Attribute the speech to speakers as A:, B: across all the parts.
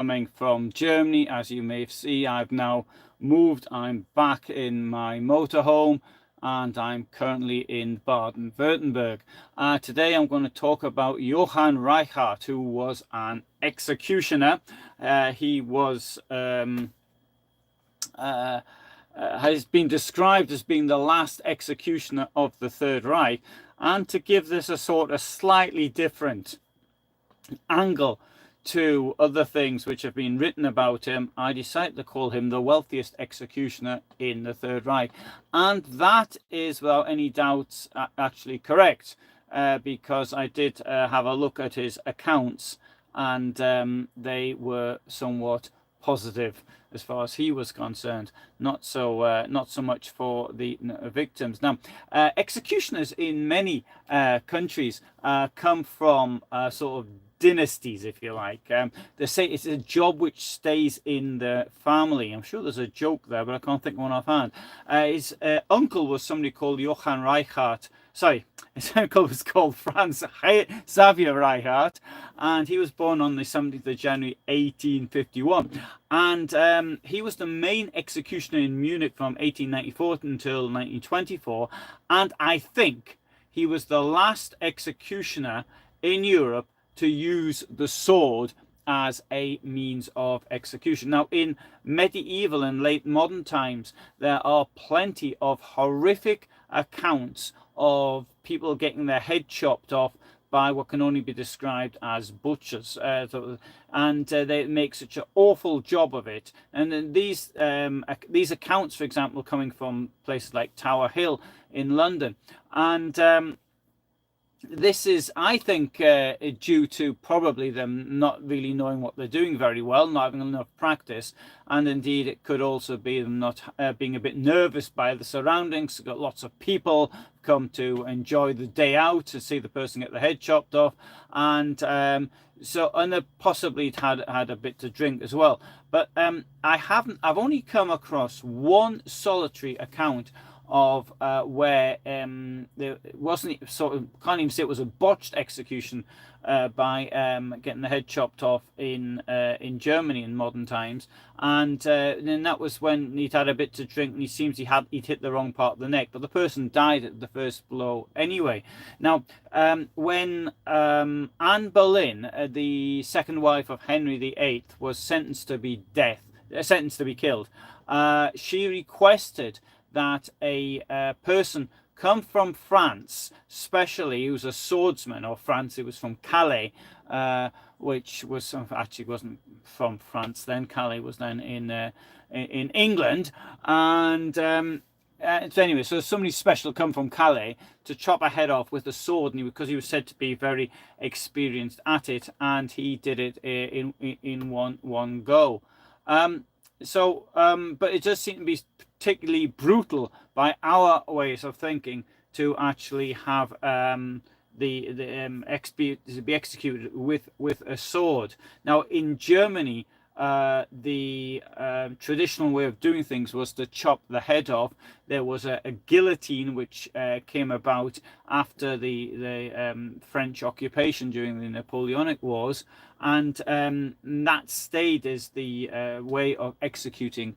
A: coming from Germany. As you may see, I've now moved. I'm back in my motorhome and I'm currently in Baden-Württemberg. Today I'm going to talk about Johann Reichhart, who was an executioner. He was has been described as being the last executioner of the Third Reich. And to give this a sort of slightly different angle to other things which have been written about him, I decided to call him the wealthiest executioner in the Third Reich. And that is, without any doubts, actually correct, because I did have a look at his accounts, and they were somewhat positive as far as he was concerned, not so much for the victims. Now, executioners in many countries come from sort of dynasties, if you like. They say it's a job which stays in the family. I'm sure there's a joke there, but I can't think of one offhand. His uncle was somebody called Johann Reichhart. Sorry, his uncle was called Franz Xavier Reichhart, and he was born on the 17th of January 1851. And he was the main executioner in Munich from 1894 until 1924. And I think he was the last executioner in Europe to use the sword as a means of execution. Now, in medieval and late modern times, there are plenty of horrific accounts of people getting their head chopped off by what can only be described as butchers, and they make such an awful job of it. And then these accounts, for example, coming from places like Tower Hill in London, and this is, I think, due to probably them not really knowing what they're doing very well, not having enough practice, and indeed it could also be them not being a bit nervous by the surroundings. You've got lots of people come to enjoy the day out to see the person get the head chopped off, and they possibly had a bit to drink as well. But I've only come across one solitary account of where there wasn't sort of, can't even say it was a botched execution by getting the head chopped off in Germany in modern times, and then that was when he'd had a bit to drink and he seems he'd hit the wrong part of the neck, but the person died at the first blow anyway. Now, when Anne Boleyn, the second wife of Henry VIII, was sentenced to be killed, she requested that a person come from France, especially who's a swordsman, or France, it was from Calais, which was actually wasn't from France then. Calais was then in England, and anyway, so somebody special come from Calais to chop a head off with a sword, and because he was said to be very experienced at it, and he did it in one go. But it does seem to be particularly brutal by our ways of thinking to actually have be executed with a sword. Now, in Germany, the traditional way of doing things was to chop the head off. There was a guillotine which came about after the French occupation during the Napoleonic Wars, and that stayed as the way of executing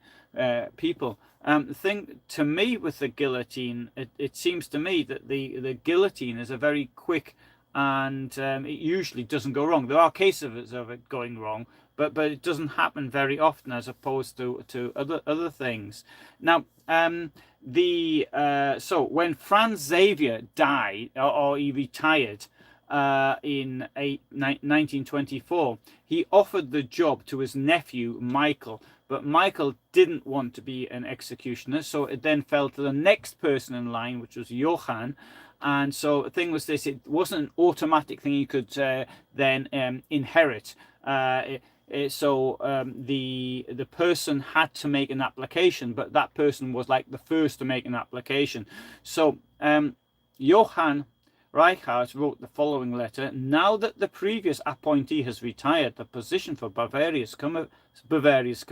A: people. The thing to me with the guillotine, it seems to me that the guillotine is a very quick, and it usually doesn't go wrong. There are cases of it going wrong, but it doesn't happen very often, as opposed to other things. Now, so when Franz Xavier died, or he retired in 1924, he offered the job to his nephew Michael. But Michael didn't want to be an executioner, so it then fell to the next person in line, which was Johann. And so the thing was this: it wasn't an automatic thing you could then inherit. So the person had to make an application, but that person was like the first to make an application. So Johann Reichhart wrote the following letter: "Now that the previous appointee has retired, the position for Bavaria has come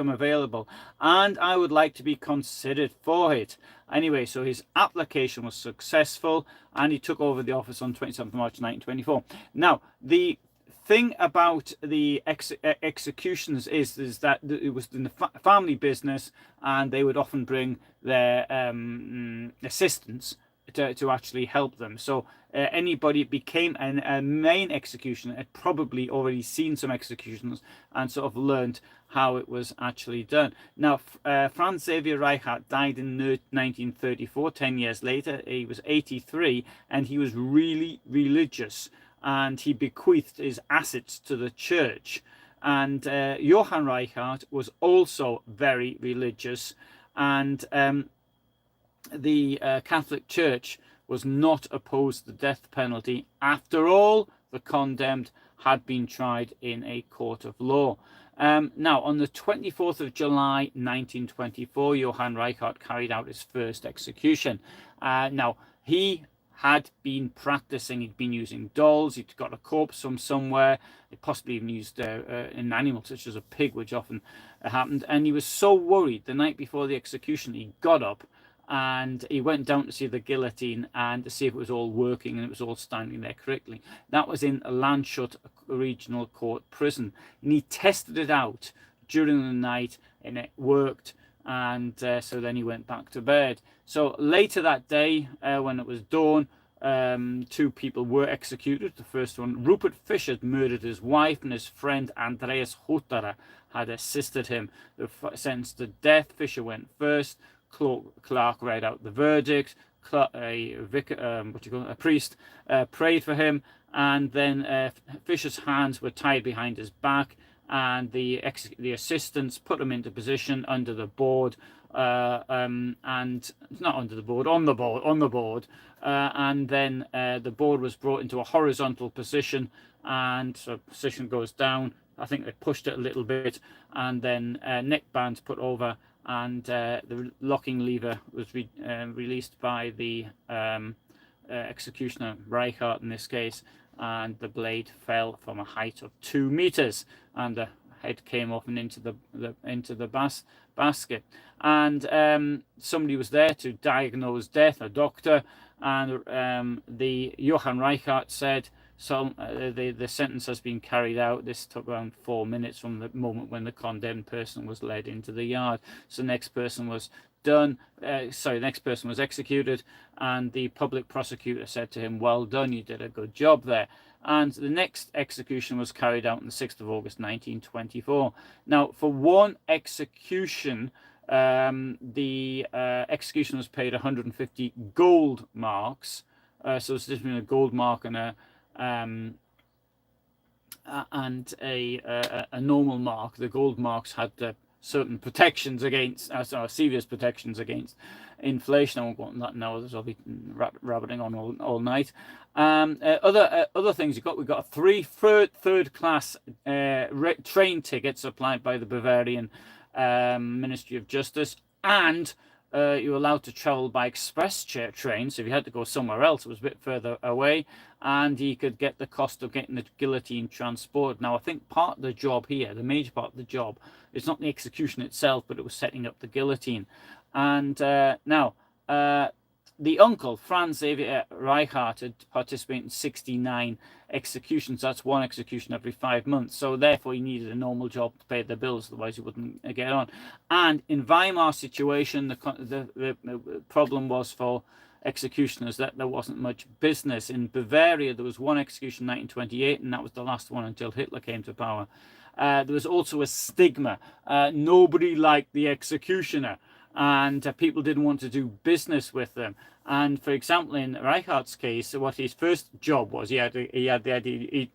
A: available, and I would like to be considered for it." Anyway, so his application was successful, and he took over the office on 27th March 1924. Now, the thing about the executions is that it was in the family business, and they would often bring their assistants to actually help them. So anybody became a main executioner had probably already seen some executions and sort of learned how it was actually done. Now, Franz Xaver Reichhart died in 1934, 10 years later. He was 83, and he was really religious, and he bequeathed his assets to the church. And Johann Reichhart was also very religious, and the Catholic Church was not opposed to the death penalty. After all, the condemned had been tried in a court of law. Now, on the 24th of July 1924, Johann Reichhart carried out his first execution. Now, he had been practicing. He'd been using dolls. He'd got a corpse from somewhere. He possibly even used an animal such as a pig, which often happened. And he was so worried the night before the execution, he got up and he went down to see the guillotine and to see if it was all working and it was all standing there correctly. That was in Landshut Regional Court Prison. And he tested it out during the night, and it worked. And so then he went back to bed. So later that day, when it was dawn, 2 people were executed. The first one, Rupert Fischer, had murdered his wife, and his friend Andreas Hutterer had assisted him. They were sentenced to death. Fischer went first. Clark read out the verdict. A priest prayed for him, and then Fisher's hands were tied behind his back, and the assistants put him into position under the board, and not under the board, on the board, and then the board was brought into a horizontal position, and so position goes down. I think they pushed it a little bit, and then neck bands put over, and the locking lever was released by the executioner, Reichhart in this case, and the blade fell from a height of 2 meters, and the head came off and into the basket. And somebody was there to diagnose death, a doctor, and the Johann Reichhart said, so the sentence has been carried out. This took around 4 minutes from the moment when the condemned person was led into the yard. So the next person was next person was executed, and the public prosecutor said to him, "Well done, you did a good job there." And the next execution was carried out on the 6th of August 1924. Now, for one execution, the execution was paid 150 gold marks. So it's between a gold mark and a normal mark. The gold marks had certain protections against, serious protections against inflation. I won't go on that now, as I'll be rabbiting on all night. Other things we got 3 third class train tickets supplied by the Bavarian Ministry of Justice, and you were allowed to travel by express train. So if you had to go somewhere else, it was a bit further away, and you could get the cost of getting the guillotine transported. Now, I think part of the job here, the major part of the job, is not the execution itself, but it was setting up the guillotine. And now, the uncle, Franz Xaver Reichhart, had participated in 69 executions. That's one execution every 5 months. So therefore, he needed a normal job to pay the bills, otherwise he wouldn't get on. And in Weimar situation, the problem was for executioners that there wasn't much business. In Bavaria, there was one execution in 1928, and that was the last one until Hitler came to power. There was also a stigma. Nobody liked the executioner, and people didn't want to do business with them. And for example, in Reichhardt's case, what his first job was, he had the idea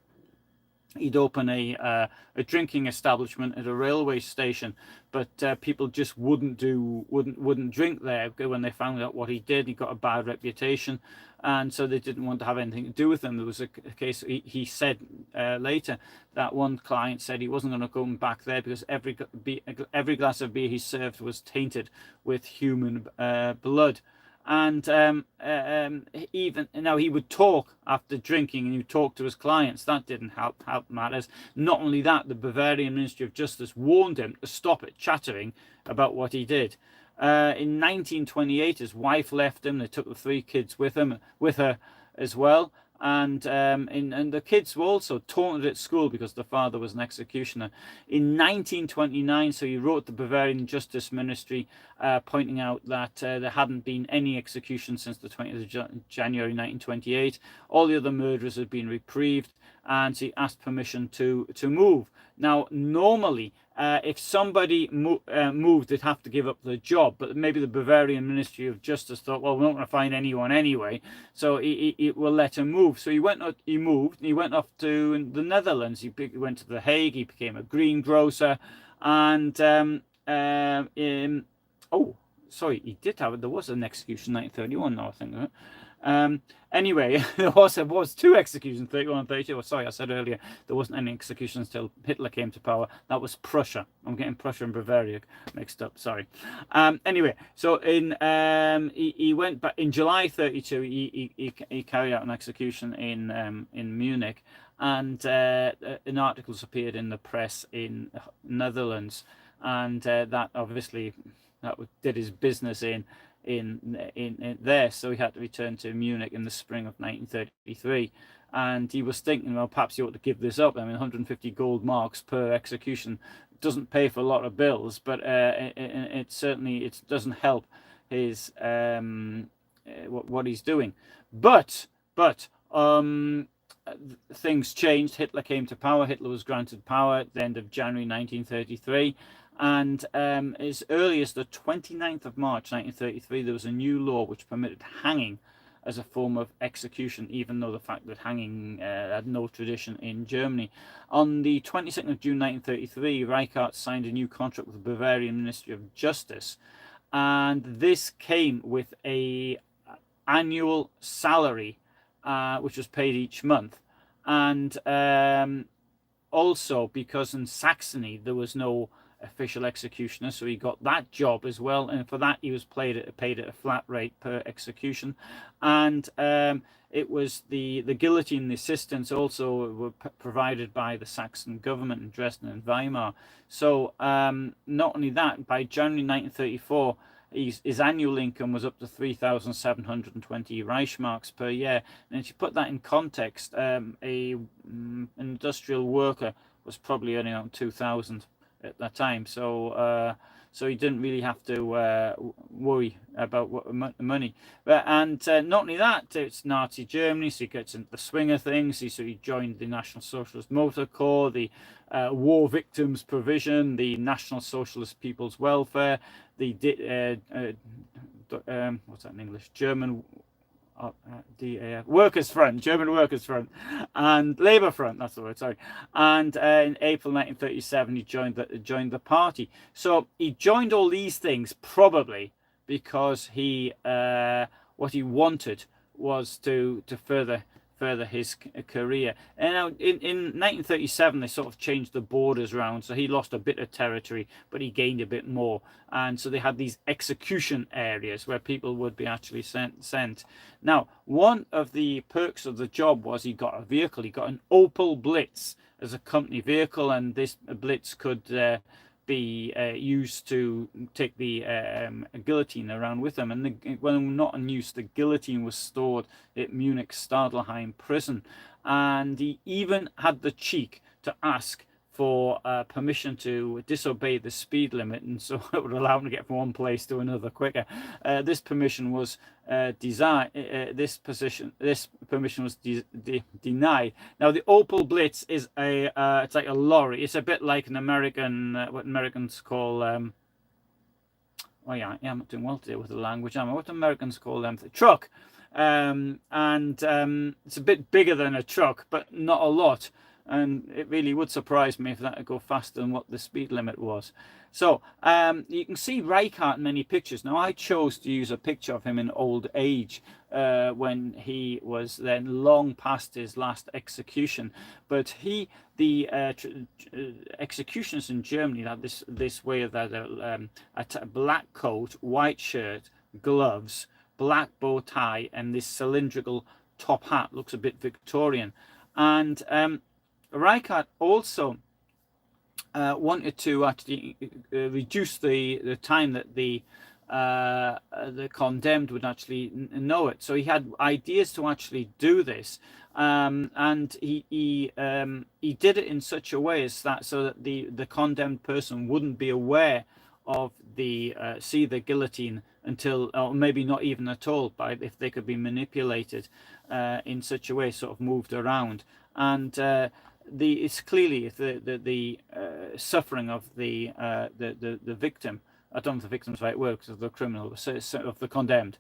A: he'd open a drinking establishment at a railway station, but people just wouldn't drink there when they found out what he did. He got a bad reputation, and so they didn't want to have anything to do with him. There was a case, he said later, that one client said he wasn't going to go back there because every glass of beer he served was tainted with human blood. And even now, he would talk after drinking, and he would talk to his clients. That didn't help matters. Not only that, the Bavarian Ministry of Justice warned him to stop it chattering about what he did. In 1928, his wife left him. They took the 3 kids with her as well. and the kids were also taunted at school because the father was an executioner. In 1929, so he wrote the Bavarian Justice Ministry, pointing out that there hadn't been any execution since the 20th of January 1928. All the other murderers had been reprieved, and he asked permission to move. Now, normally, if somebody moved, they'd have to give up the job. But maybe the Bavarian Ministry of Justice thought, well, we're not going to find anyone anyway, so it will let him move. So he moved, and he went off to the Netherlands. He went to The Hague. He became a greengrocer, and oh, sorry, he did have it. There was an execution in 1931. Now I think of it. Anyway, there was two executions, 31 and 32. Oh, sorry, I said earlier there wasn't any executions until Hitler came to power. That was Prussia. I'm getting Prussia and Bavaria mixed up. Sorry. Anyway, so he went back in July 32. He carried out an execution in Munich, and an articles appeared in the press in Netherlands, and that obviously did his business in there, so he had to return to Munich in the spring of 1933, and he was thinking, well, perhaps he ought to give this up. I mean, 150 gold marks per execution doesn't pay for a lot of bills, but it certainly doesn't help his what he's doing. But things changed. Hitler came to power. Hitler was granted power at the end of January 1933. And as early as the 29th of March 1933, there was a new law which permitted hanging as a form of execution, even though the fact that hanging had no tradition in Germany. On the 22nd of June 1933, Reichhart signed a new contract with the Bavarian Ministry of Justice, and this came with a annual salary which was paid each month. And also, because in Saxony there was no official executioner, so he got that job as well, and for that he was paid at a flat rate per execution. And it was the guillotine and the assistants also were provided by the Saxon government in Dresden and Weimar. So not only that, by January 1934 his annual income was up to 3,720 Reichsmarks per year. And if you put that in context, an industrial worker was probably earning around 2,000 at that time, so he didn't really have to worry about money. And not only that, it's Nazi Germany, so he gets into the swing of things. So he joined the National Socialist Motor Corps, the War Victims Provision, the National Socialist People's Welfare, the what's that in English? German Workers' Front, German Workers' Front, and Labour Front. That's the word. Sorry. And in April 1937, he joined the party. So he joined all these things probably because what he wanted was to further his career. And now in 1937 they sort of changed the borders around, so he lost a bit of territory but he gained a bit more, and so they had these execution areas where people would be actually sent. Now, one of the perks of the job was he got a vehicle. He got an Opel Blitz as a company vehicle, and this Blitz could be used to take the guillotine around with them. And when not in use, the guillotine was stored at Munich Stadelheim prison. And he even had the cheek to ask for permission to disobey the speed limit, and so it would allow him to get from one place to another quicker. This permission was denied. Now, the Opel Blitz is it's like a lorry. It's a bit like an American, what Americans call oh yeah, I'm not doing well today with the language, am I? What Americans call them? Truck. And it's a bit bigger than a truck, but not a lot. And it really would surprise me if that would go faster than what the speed limit was. So you can see Reichhart in many pictures. Now, I chose to use a picture of him in old age when he was then long past his last execution. But the executioners in Germany had this way of that a black coat, white shirt, gloves, black bow tie, and this cylindrical top hat. Looks a bit Victorian. And Reichhart also wanted to actually reduce the time that the condemned would actually know it. So he had ideas to actually do this, And he did it in such a way as that so that the condemned person wouldn't be aware of see the guillotine until, or maybe not even at all, by if they could be manipulated in such a way, sort of moved around. And it's clearly the suffering of the victim. I don't know if the victim's right word, because of the criminal, of the condemned.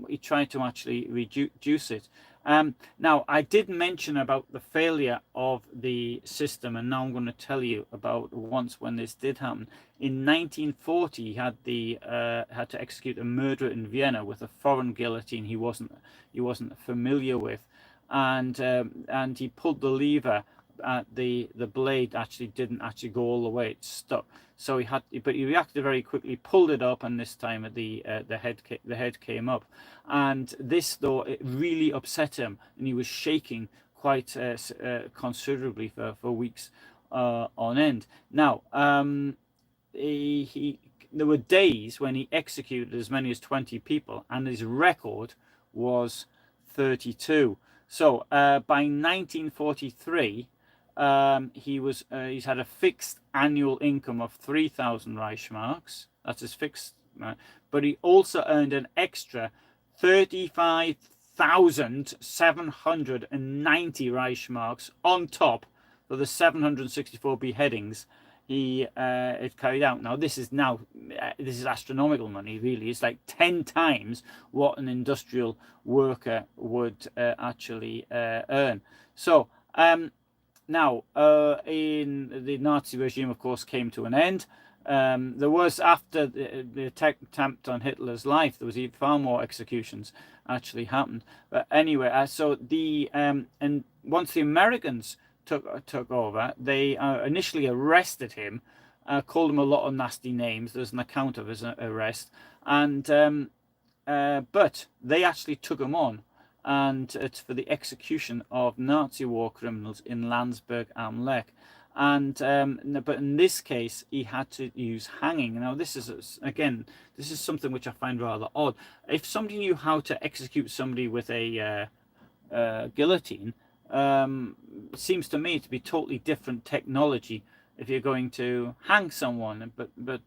A: He tried to actually reduce it. Now, I did mention about the failure of the system, and now I'm going to tell you about once when this did happen. In 1940, he had to execute a murderer in Vienna with a foreign guillotine he wasn't familiar with, and he pulled the lever. The blade actually didn't actually go all the way; it stuck. So but he reacted very quickly, pulled it up, and this time the head came up. And this, though, it really upset him, and he was shaking quite considerably for weeks on end. Now, there were days when he executed as many as 20 people, and his record was 32. So by 1943. He's had a fixed annual income of 3,000 Reichsmarks. That's his fixed, but he also earned an extra 35,790 Reichsmarks on top for the 764 beheadings he carried out. Now this is astronomical money, really. It's like 10 times what an industrial worker would actually earn. So. Now, in the Nazi regime, of course, came to an end. There was, after the attempt on Hitler's life, there was even far more executions actually happened. But anyway, so and once the Americans took over, they initially arrested him, called him a lot of nasty names. There's an account of his arrest, and but they actually took him on. And it's for the execution of Nazi war criminals in Landsberg am Lech. And but in this case, he had to use hanging. Now, this is something which I find rather odd. If somebody knew how to execute somebody with a guillotine, it seems to me to be totally different technology if you're going to hang someone. But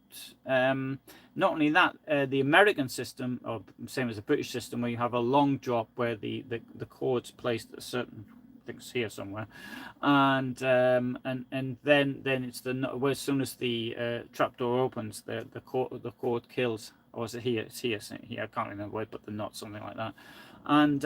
A: not only that, the American system, or same as the British system, where you have a long drop where the cord's placed at a certain, I think it's here somewhere, and then it's well, as soon as the trapdoor opens, the cord kills. Or is it here? It's here. I can't remember where I put the knot, something like that. And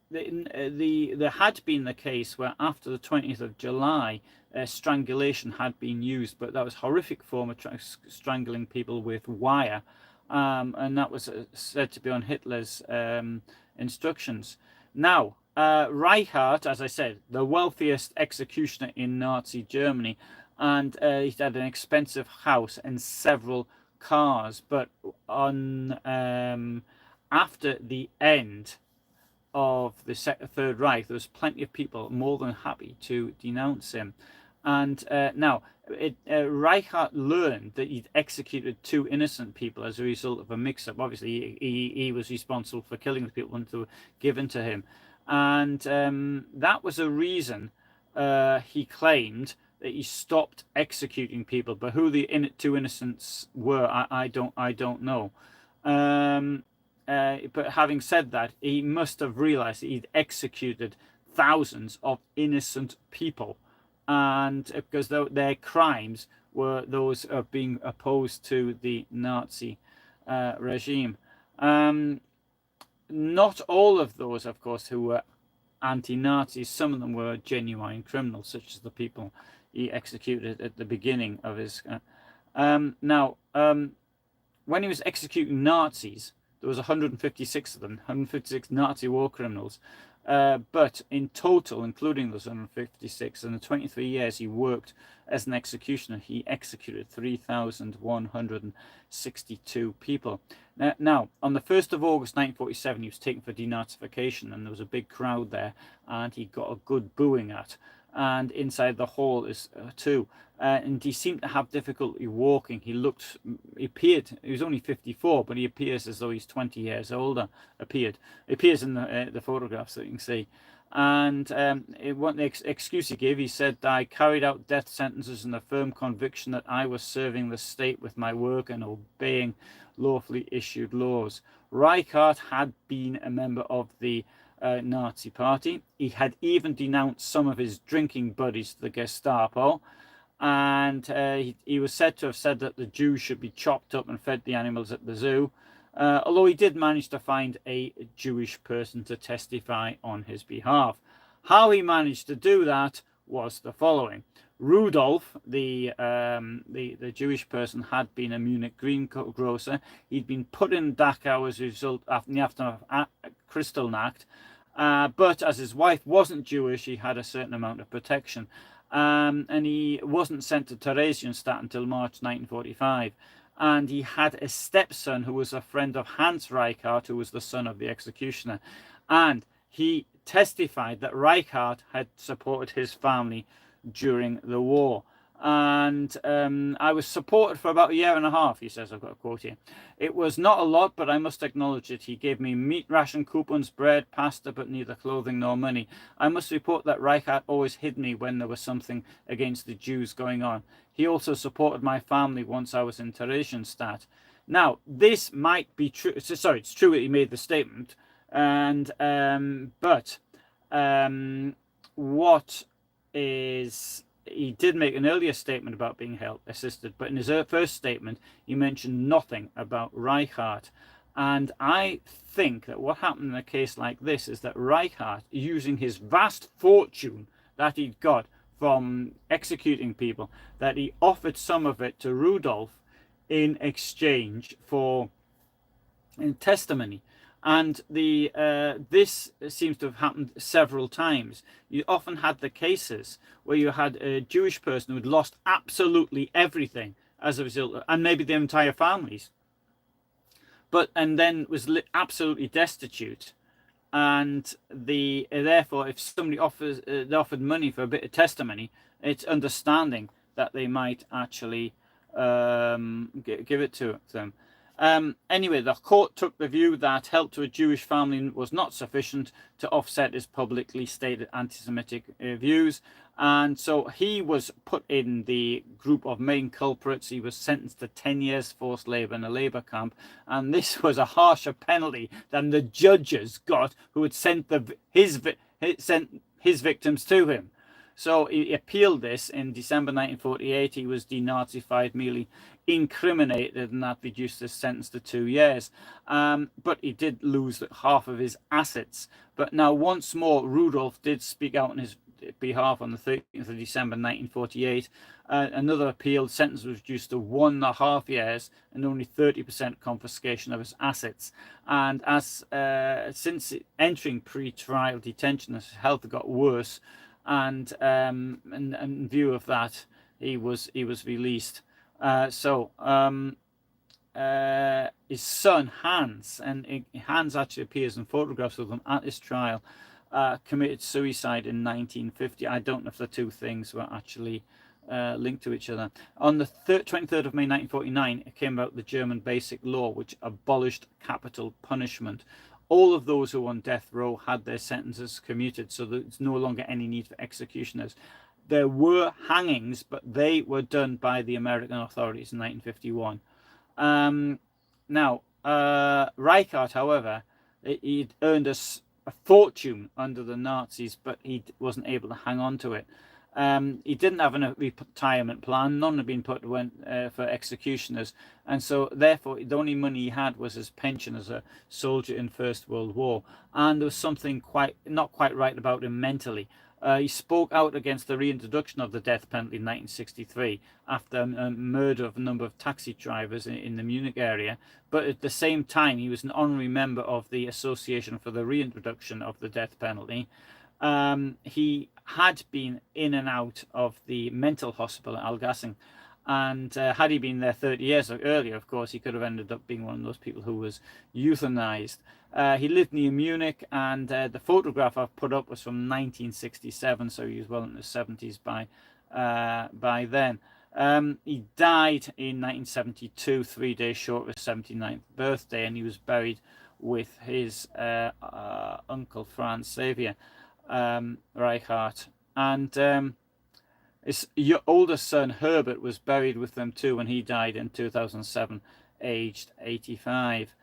A: there had been the case where after the 20th of July, strangulation had been used, but that was a horrific form of strangling people with wire, and that was said to be on Hitler's instructions. Now, Reichhart, as I said, the wealthiest executioner in Nazi Germany, and he had an expensive house and several cars, but on after the end of the Third Reich, there was plenty of people more than happy to denounce him. And now, Reichhart learned that he'd executed 2 innocent people as a result of a mix-up. Obviously, he was responsible for killing the people that were given to him. And that was a reason he claimed that he stopped executing people. But who the 2 innocents were, I don't know. But having said that, he must have realized that he'd executed thousands of innocent people, and because their crimes were those of being opposed to the Nazi regime. Not all of those, of course, who were anti-Nazis. Some of them were genuine criminals, such as the people he executed at the beginning of his. Now, when he was executing Nazis, there was 156 of them, 156 Nazi war criminals. But in total, including those 156, in the 23 years he worked as an executioner, he executed 3,162 people. Now, on the 1st of August 1947, he was taken for denazification, and there was a big crowd there, and he got a good booing at. and inside the hall is too. And he seemed to have difficulty walking. He was only 54, but he appears as though he's 20 years older. Appears in the photographs that you can see. And what the excuse he gave, he said, I carried out death sentences in the firm conviction that I was serving the state with my work and obeying lawfully issued laws. Reichhart had been a member of the Nazi party. He had even denounced some of his drinking buddies to the Gestapo, and he was said to have said that the Jews should be chopped up and fed the animals at the zoo, although he did manage to find a Jewish person to testify on his behalf. How he managed to do that was the following. Rudolf, the Jewish person, had been a Munich greengrocer. He'd been put in Dachau as a result in the aftermath of Kristallnacht, but as his wife wasn't Jewish, he had a certain amount of protection, and he wasn't sent to Theresienstadt until March 1945. And he had a stepson who was a friend of Hans Reichhart, who was the son of the executioner, and he testified that Reichhart had supported his family during the war. And I was supported for about a year and a half, he says. I've got a quote here. It was not a lot, but I must acknowledge it. He gave me meat ration coupons, bread, pasta, but neither clothing nor money. I must report that Reichhart always hid me when there was something against the Jews going on. He also supported my family once I was in Theresienstadt. Now, this might be true. Sorry, it's true that he made the statement. And but what is... He did make an earlier statement about being assisted, but in his first statement, he mentioned nothing about Reichhart. And I think that what happened in a case like this is that Reichhart, using his vast fortune that he'd got from executing people, that he offered some of it to Rudolf in exchange for testimony. And this seems to have happened several times. You often had the cases where you had a Jewish person who had lost absolutely everything as a result, and maybe their entire families, and then was absolutely destitute. And therefore, if somebody offered money for a bit of testimony, it's understanding that they might actually give it to them. Anyway, the court took the view that help to a Jewish family was not sufficient to offset his publicly stated anti-Semitic views, and so he was put in the group of main culprits. He was sentenced to 10 years forced labor in a labor camp, and this was a harsher penalty than the judges got who had sent his victims to him. So he appealed this in December 1948. He was denazified, merely incriminated, and that reduced his sentence to 2 years. But he did lose half of his assets. But now, once more, Rudolf did speak out on his behalf on the 13th of December 1948. Another appeal, sentence was reduced to 1.5 years and only 30% confiscation of his assets. And since entering pre-trial detention, his health got worse. And in view of that, he was released. His son Hans, and Hans actually appears in photographs of him at his trial, committed suicide in 1950. I don't know if the two things were actually linked to each other. On the 23rd of May 1949, it came out the German Basic Law, which abolished capital punishment. All of those who were on death row had their sentences commuted, so there's no longer any need for executioners. There were hangings, but they were done by the American authorities in 1951. Reichhart, however, he'd earned a fortune under the Nazis, but he wasn't able to hang on to it. He didn't have a retirement plan. None had been put for executioners, and so therefore the only money he had was his pension as a soldier in First World War. And there was something not quite right about him mentally. He spoke out against the reintroduction of the death penalty in 1963 after a murder of a number of taxi drivers in the Munich area. But at the same time, he was an honorary member of the Association for the Reintroduction of the Death Penalty. He had been in and out of the mental hospital at Algassing, And had he been there 30 years earlier, of course, he could have ended up being one of those people who was euthanized. He lived near Munich, and the photograph I've put up was from 1967, so he was well in his 70s by then. He died in 1972, 3 days short of his 79th birthday, and he was buried with his uncle Franz Xavier Reichhart. And his oldest son Herbert was buried with them too when he died in 2007, aged 85.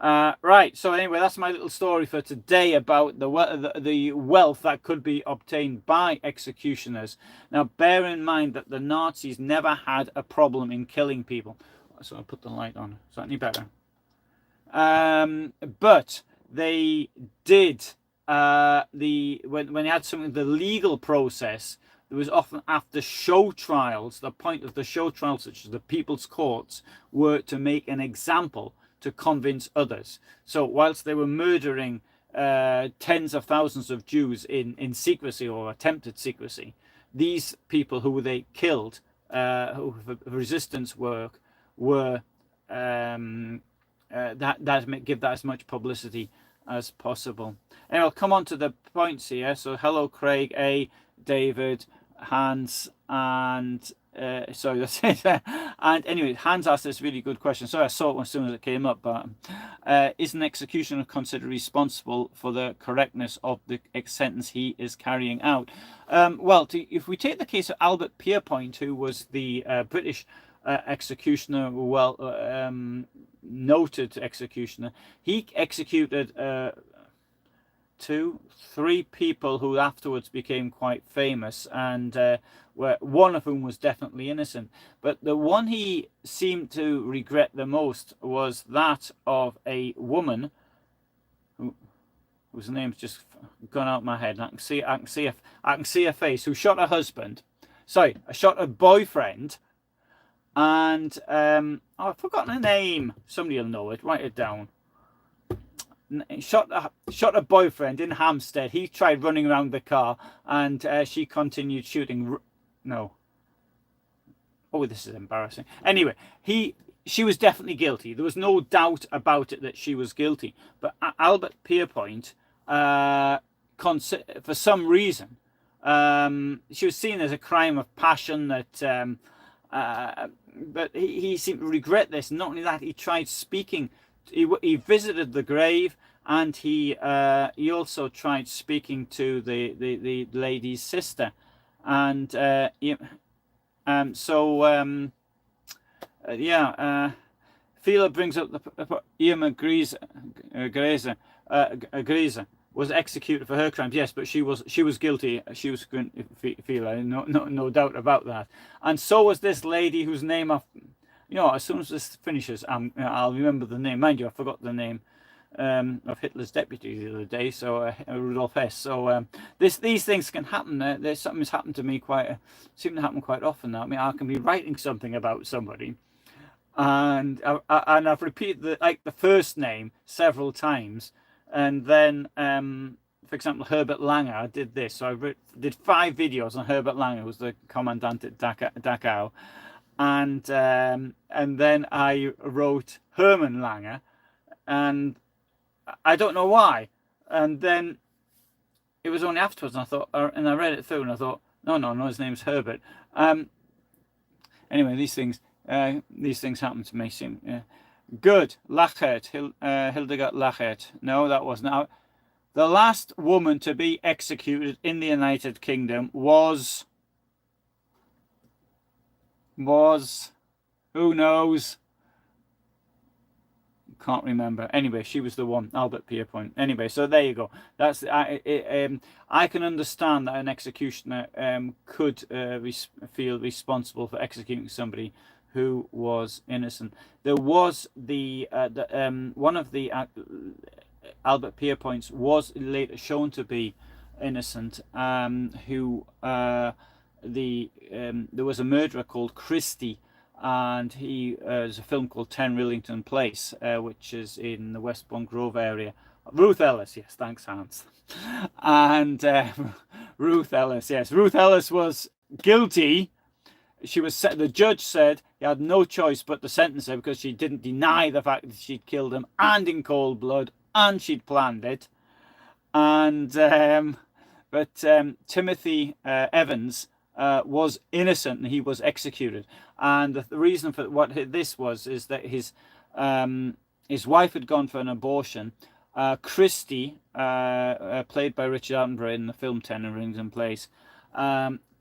A: Right, so anyway, that's my little story for today about the wealth that could be obtained by executioners. Now, bear in mind that the Nazis never had a problem in killing people. So I'll put the light on. Is that any better? But they did, when they had something, the legal process, there was often after show trials. The point of the show trials, such as the people's courts, were to make an example to convince others. So whilst they were murdering tens of thousands of Jews in secrecy or attempted secrecy, these people who they killed, who resistance work, were give that as much publicity as possible. And I'll come on to the points here. So hello, Craig, A, David, Hans, and sorry, that's it. And anyway, Hans asked this really good question. Sorry, I saw it as soon as it came up. But is an executioner considered responsible for the correctness of the sentence he is carrying out? Well, if we take the case of Albert Pierpoint, who was the British executioner, noted executioner, he executed 3 people who afterwards became quite famous, and one of whom was definitely innocent. But the one he seemed to regret the most was that of a woman whose name's just gone out of my head. I can see her face. Who shot her husband? Sorry, shot her boyfriend. And I've forgotten her name. Somebody will know it. Write it down. Shot a boyfriend in Hampstead. He tried running around the car, and she continued shooting. No. Oh, this is embarrassing. Anyway, she was definitely guilty. There was no doubt about it that she was guilty. But Albert Pierpoint, for some reason, she was seen as a crime of passion. But he seemed to regret this. Not only that, he tried speaking. He visited the grave, and he also tried speaking to the lady's sister, and Fila brings up the Irma Grazer was executed for her crimes. Yes, but she was guilty. She was Fila, no doubt about that. And so was this lady whose name as soon as this finishes, I'll remember the name. Mind you, I forgot the name of Hitler's deputy the other day, so Rudolf Hess. So these things can happen. There's something that's happened to me seem to happen quite often now. I mean, I can be writing something about somebody, and I've repeated the first name several times, and then for example, Herbert Langer. I did this. So I did 5 videos on Herbert Langer, who was the commandant at Dachau. And then I wrote Hermann Langer, and I don't know why. And then it was only afterwards, and I thought, and I read it through, and I thought, no, his name's Herbert. Anyway, these things happen to me. Good. Lachert, Hildegard Lachert. No, that wasn't. Now, the last woman to be executed in the United Kingdom was who knows? Can't remember. Anyway, she was the one, Albert Pierpoint. Anyway, so there you go. That's I can understand that an executioner could feel responsible for executing somebody who was innocent. There was one of the Albert Pierpoints was later shown to be innocent. There was a murderer called Christie, and there's a film called 10 Rillington Place, which is in the Westbourne Grove area. Ruth Ellis, yes, thanks Hans. And Ruth Ellis was guilty the judge said he had no choice but to sentence her because she didn't deny the fact that she'd killed him, and in cold blood, and she'd planned it. And Timothy Evans was innocent, and he was executed. And the reason for what this was is that his wife had gone for an abortion. Christie, played by Richard Attenborough in the film Ten Rington Place,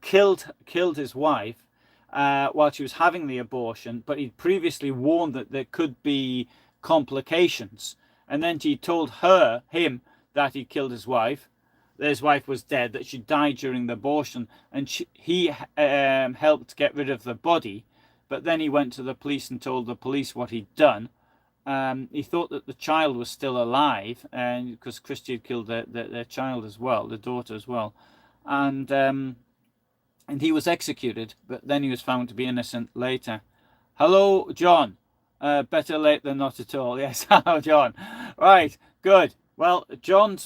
A: killed his wife while she was having the abortion, but he'd previously warned that there could be complications, and then he told him that he killed his wife, that his wife was dead, that she died during the abortion, and he helped get rid of the body, but then he went to the police and told the police what he'd done. He thought that the child was still alive, and because Christie had killed their child as well, the daughter as well, and he was executed, but then he was found to be innocent later. Hello, John. Better late than not at all. Yes, hello, John. Right, good. Well, John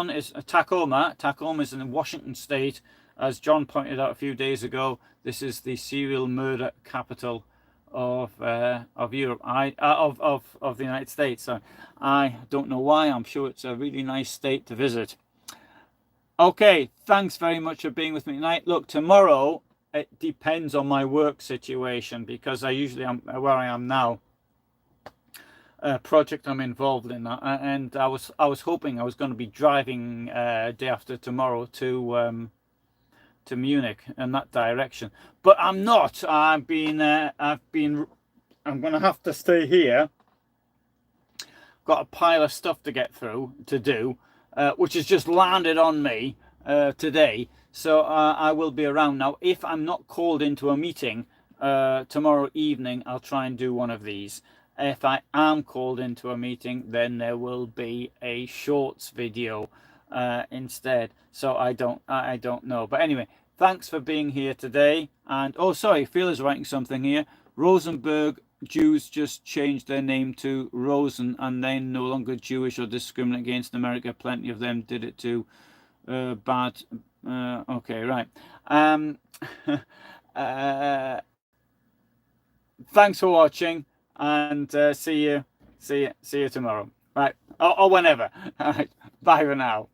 A: is Tacoma. Tacoma is in Washington State. As John pointed out a few days ago, this is the serial murder capital of Europe, of the United States. So I don't know why. I'm sure it's a really nice state to visit. Okay, thanks very much for being with me tonight. Look, tomorrow it depends on my work situation, because I usually am where I am now. Project I'm involved in, and I was hoping I was going to be driving day after tomorrow to Munich in that direction, but I'm not. I'm going to have to stay here. Got a pile of stuff to get through to do, which has just landed on me today. So I will be around. Now, if I'm not called into a meeting tomorrow evening, I'll try and do one of these. If I am called into a meeting, then there will be a shorts video instead. So I don't know. But anyway, thanks for being here today. And oh, sorry, Phil is writing something here. Rosenberg Jews just changed their name to Rosen, and they're no longer Jewish or discriminate against America. Plenty of them did it too. Bad. Okay, right. Thanks for watching, and see you tomorrow. Right, or whenever. All right. Bye for now.